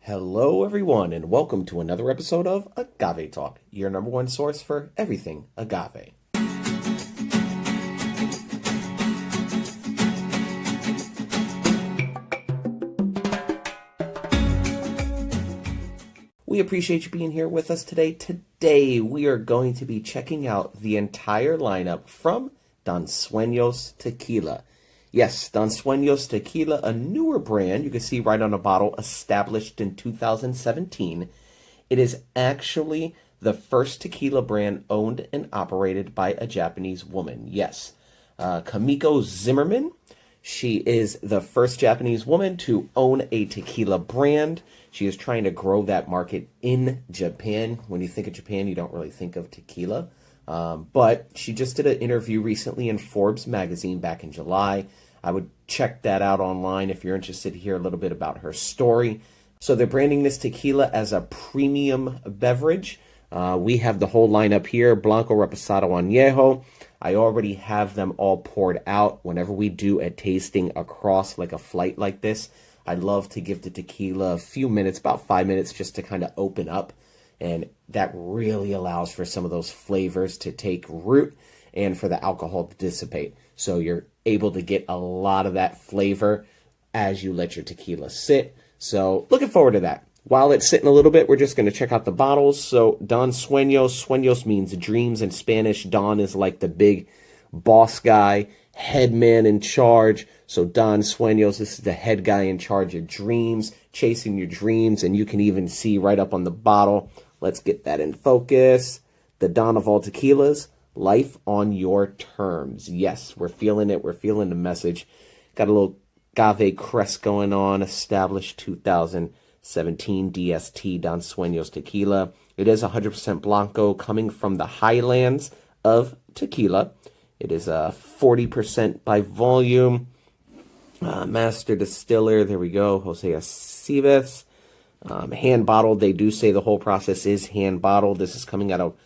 Hello, everyone, and welcome to another episode of Agave Talk, your number one source for everything agave. We appreciate you being here with us today. Today, we are going to be checking out the entire lineup from Don Suenos Tequila. Yes, Don Suenos Tequila, a newer brand, you can see right on the bottle, established in 2017. It is actually the first tequila brand owned and operated by a Japanese woman. Yes, Kamiko Zimmerman. She is the first Japanese woman to own a tequila brand. She is trying to grow that market in Japan. When you think of Japan, you don't really think of tequila. But she just did an interview recently in Forbes magazine back in July. I would check that out online if you're interested to hear a little bit about her story. So they're branding this tequila as a premium beverage. We have the whole lineup here, Blanco, Reposado, Añejo. I already have them all poured out. Whenever we do a tasting across like a flight like this, I love to give the tequila a few minutes, about 5 minutes, just to kind of open up. And that really allows for some of those flavors to take root and for the alcohol to dissipate. So you're able to get a lot of that flavor as you let your tequila sit. So looking forward to that. While it's sitting a little bit, we're just going to check out the bottles. So Don Suenos. Suenos means dreams in Spanish. Don is like the big boss guy, head man in charge. So Don Suenos, this is the head guy in charge of dreams, chasing your dreams. And you can even see right up on the bottle. Let's get that in focus. The Don of all tequilas, life on your terms. Yes, we're feeling it. We're feeling the message. Got a little agave crest going on. Established 2017 DST Don Suenos Tequila. It is 100% Blanco, coming from the highlands of tequila. It is 40% by volume. Master distiller, there we go, Jose Aceves. Hand bottled. They do say the whole process is hand bottled. This is coming out of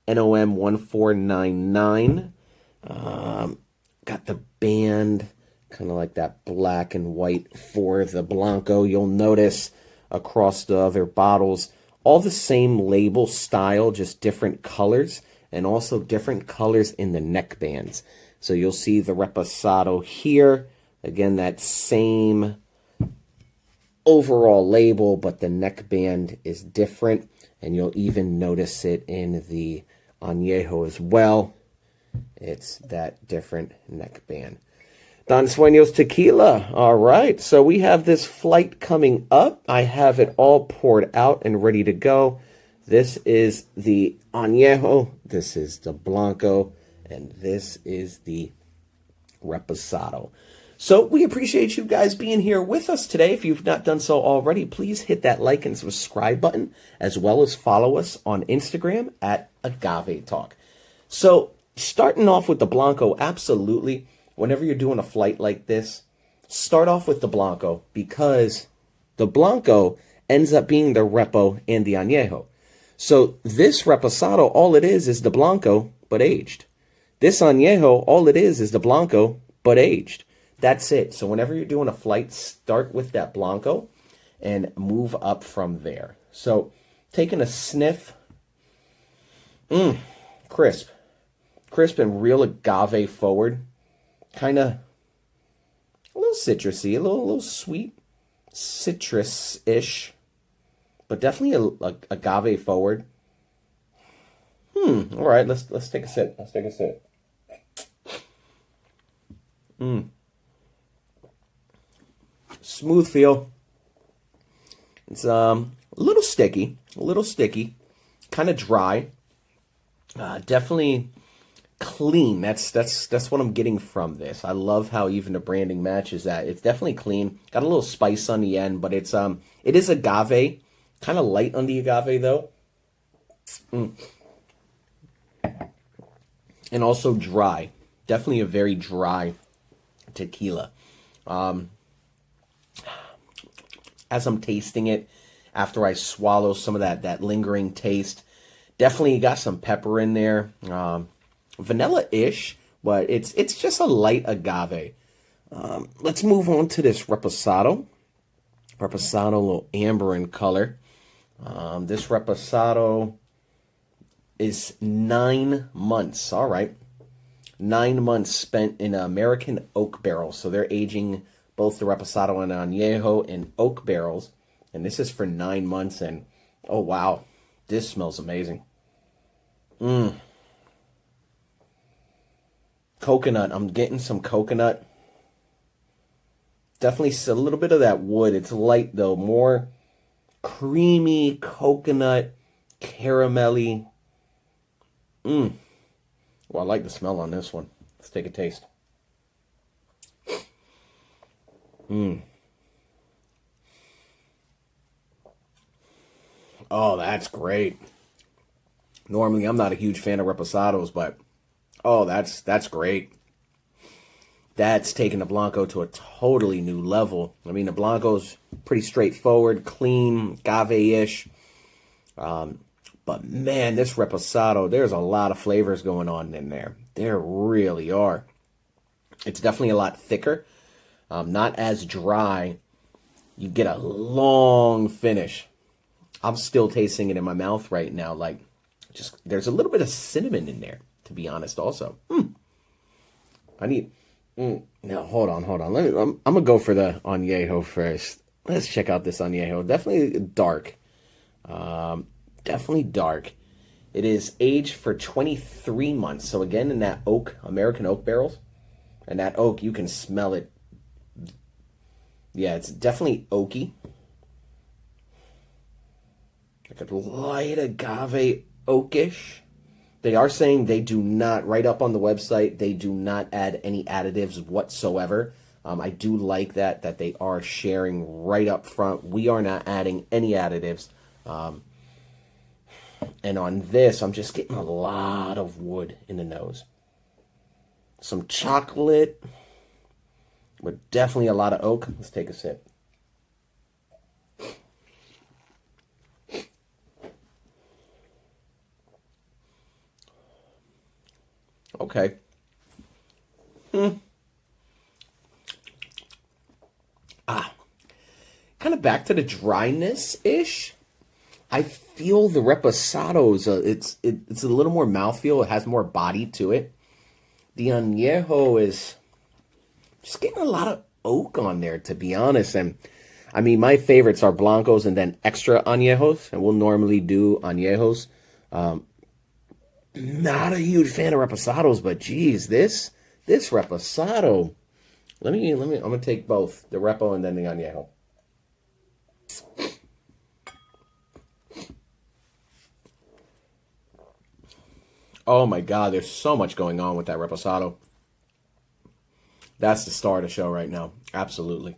NOM 1499. Got the band, kind of like that black and white for the Blanco. You'll notice across the other bottles, all the same label style, just different colors, and also different colors in the neck bands. So you'll see the Reposado here. Again, that same overall label, but the neck band is different. And you'll even notice it in the Añejo as well. It's that different neck band. Don Suenos Tequila. All right, so we have this flight coming up. I have it all poured out and ready to go. This is the Añejo, this is the Blanco, and this is the Reposado. So we appreciate you guys being here with us today. If you've not done so already, please hit that like and subscribe button, as well as follow us on Instagram at Agave Talk. So starting off with the Blanco, absolutely. Whenever you're doing a flight like this, start off with the Blanco, because the Blanco ends up being the Repo and the Añejo. So this Reposado, all it is the Blanco, but aged. This Añejo, all it is the Blanco, but aged. That's it. So whenever you're doing a flight, start with that Blanco and move up from there. So taking a sniff, crisp. Crisp and real agave forward. Kind of a little citrusy, a little sweet, citrus-ish, but definitely a agave forward. All right, let's take a sip. Let's take a sip. Smooth feel. It's a little sticky, kind of dry. Definitely clean. That's what I'm getting from this. I love how even the branding matches that. It's definitely clean. Got a little spice on the end, but it is agave, kind of light on the agave though. And also dry. Definitely a very dry tequila. As I'm tasting it, after I swallow some of that lingering taste, definitely got some pepper in there. Vanilla-ish, but it's just a light agave. Let's move on to this Reposado. Reposado, a little amber in color. This reposado is 9 months. All right. 9 months spent in American oak barrels. So they're aging both the reposado and añejo in oak barrels. And this is for 9 months. And oh, wow. This smells amazing. Coconut. I'm getting some coconut. Definitely a little bit of that wood. It's light, though. More creamy coconut, caramelly. Well, I like the smell on this one. Let's take a taste. Oh, that's great. Normally, I'm not a huge fan of reposados, but oh, that's great. That's taking the Blanco to a totally new level. I mean, the Blanco's pretty straightforward, clean, agave-ish. But man, this reposado, there's a lot of flavors going on in there. There really are. It's definitely a lot thicker, not as dry. You get a long finish. I'm still tasting it in my mouth right now. Like, just there's a little bit of cinnamon in there, to be honest. Also, I need. Now hold on. I'm gonna go for the añejo first. Let's check out this añejo. Definitely dark. Definitely dark. It is aged for 23 months. So again, in that oak, American oak barrels, and that oak, you can smell it. Yeah, it's definitely oaky. Like a light agave oakish. They are saying they do not, right up on the website, they do not add any additives whatsoever. I do like that they are sharing right up front. We are not adding any additives. And on this, I'm just getting a lot of wood in the nose. Some chocolate, but definitely a lot of oak. Let's take a sip. Okay. Kind of back to the dryness-ish. I feel the reposados, it's a little more mouthfeel. It has more body to it. The añejo is just getting a lot of oak on there, to be honest. And I mean, my favorites are blancos and then extra añejos, and we'll normally do añejos. Not a huge fan of reposados, but geez, this reposado. I'm gonna take both the repo and then the añejo. Oh my God, there's so much going on with that reposado. That's the star of the show right now. Absolutely.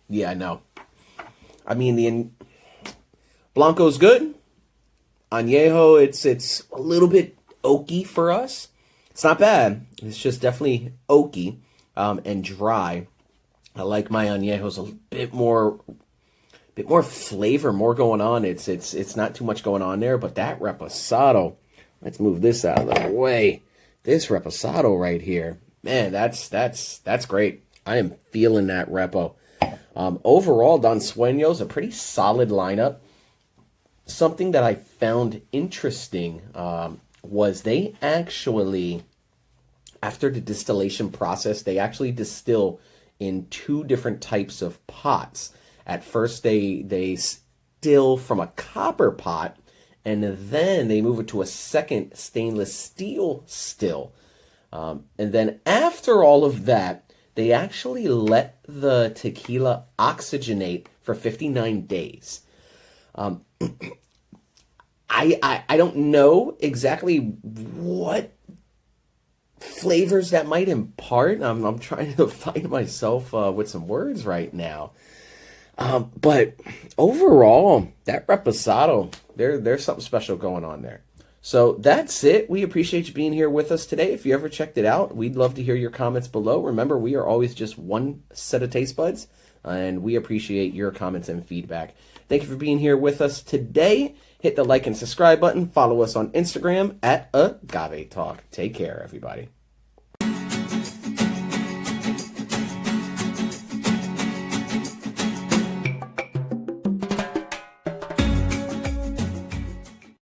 Yeah, no. I mean, the Blanco's good. Añejo, it's a little bit oaky for us. It's not bad. It's just definitely oaky and dry. I like my añejos a bit more flavor, more going on. It's not too much going on there, but that reposado. Let's move this out of the way. This reposado right here, man, that's great. I am feeling that repo. Overall, Don Suenos, a pretty solid lineup. Something that I found interesting was they actually, after the distillation process, they actually distill in two different types of pots. At first, they still from a copper pot, and then they move it to a second stainless steel still. And then after all of that, they actually let the tequila oxygenate for 59 days. I don't know exactly what flavors that might impart. I'm trying to find myself with some words right now. But overall, that reposado, there's something special going on there. So that's it. We appreciate you being here with us today. If you ever checked it out, we'd love to hear your comments below. Remember, we are always just one set of taste buds. and we appreciate your comments and feedback. Thank you for being here with us today. Hit the like and subscribe button. Follow us on Instagram at Agave Talk. Take care, everybody.